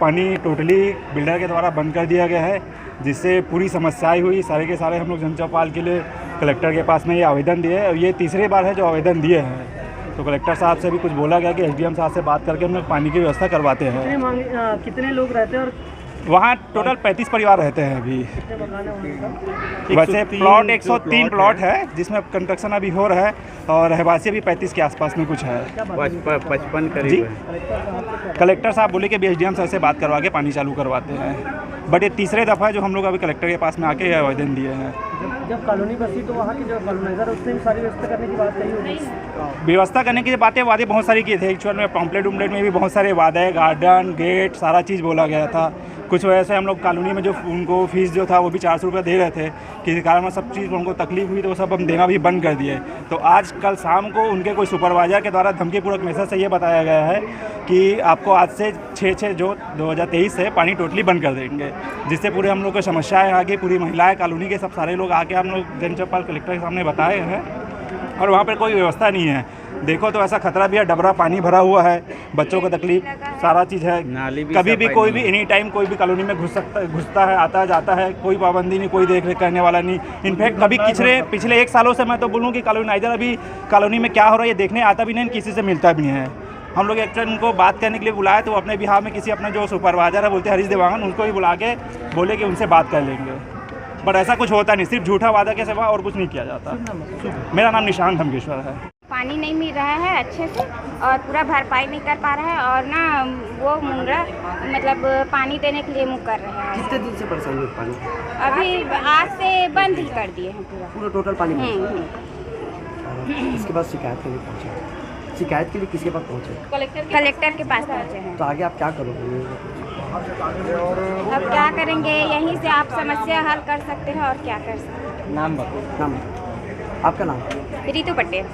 पानी totally builder के द्वारा बंद कर दिया गया है, जिससे पूरी समस्याएं हुई। सारे के सारे हम लोग जन चौपाल के लिए कलेक्टर के पास में ये आवेदन दिए और ये तीसरी बार है जो आवेदन दिए हैं। तो कलेक्टर साहब से भी कुछ बोला गया कि एसडीएम साहब से बात करके हम लोग पानी की व्यवस्था करवाते हैं। कितने लोग रहते हैं और वहाँ टोटल 35 परिवार रहते हैं अभी। कितने मकान है उनका? वैसे प्लॉट 103 प्लॉट है जिसमें कंस्ट्रक्शन अभी हो रहा है और रहवासी भी 35 के आसपास में कुछ है। 55 जी करीब है। कलेक्टर साहब बोले कि एसडीएम साहब से बात करवा के पानी चालू करवाते हैं, बट ये तीसरे दफ़ा है जो हम लोग अभी कलेक्टर के पास में आके आवेदन दिए हैं। जब कॉलोनी बसी तो वहाँ की जो कॉलोनाइजर उसने भी सारी व्यवस्था करने की बात कही होगी। व्यवस्था करने की वादे बहुत सारी की थे। एक्चुअल में पॉम्पलेट उम्पलेट में भी बहुत सारे वादे, गार्डन, गेट, सारा चीज़ बोला गया था। कुछ वजह से हम लोग कॉलोनी में जो उनको फीस जो था वो भी 400 रुपये दे रहे थे, किसी कारण में सब चीज़ उनको तकलीफ हुई तो वो सब हम देना भी बंद कर दिए। तो आज कल शाम को उनके कोई सुपरवाइजर के द्वारा धमकीपूर्वक मैसेज से ये बताया गया है कि आपको आज से 6 जो 2023 से पानी टोटली बंद कर देंगे, जिससे पूरे हम लोग को समस्याएँ आगे पूरी महिलाएँ कॉलोनी के सब सारे लोग आके हम लोग जन चौपाल कलेक्टर के सामने बताए हैं और वहाँ पर कोई व्यवस्था नहीं है। देखो तो ऐसा खतरा भी है, डबरा पानी भरा हुआ है, बच्चों को तकलीफ, सारा चीज़ है। नाली भी कभी भी कोई भी एनी टाइम कोई भी कॉलोनी में घुसता है, आता जाता है, कोई पाबंदी नहीं, कोई देख रेख करने वाला नहीं। इनफैक्ट कभी पिछले 1 सालों से मैं तो बोलूँ कि कॉलोनाइजर अभी कॉलोनी में क्या हो रहा है ये देखने आता भी नहीं, किसी से मिलता भी नहीं है। हम लोग एक्चुअली उनको बात करने के लिए बुलाए तो अपने बिहार में किसी अपना जो सुपरवाइजर है बोलते हैं हरीश देवांगन, उनको ही बुला के बोले कि उनसे बात कर लेंगे, बट ऐसा कुछ होता नहीं, सिर्फ झूठा वादा के सिवा और कुछ नहीं किया जाता। मेरा नाम निशांत धमकेश्वर है। पानी नहीं मिल रहा है अच्छे से और पूरा भरपाई नहीं कर पा रहा है और ना वो मुंगरा मतलब पानी देने के लिए मुँह कर रहे हैं। कितने दिन से परेशानी है पानी? अभी आज से बंद ही कर दिए हैं पूरा टोटल पानी हम्म। इसके बाद शिकायत के लिए पहुँचे? शिकायत के लिए किसके पास पहुँचे? कलेक्टर के पास पहुँचे हैं। तो आगे आप क्या करोगे? अब क्या करेंगे, यहीं से आप समस्या हल कर सकते हैं और क्या कर सकते हैं। नाम आपका नाम? रितु पटेल।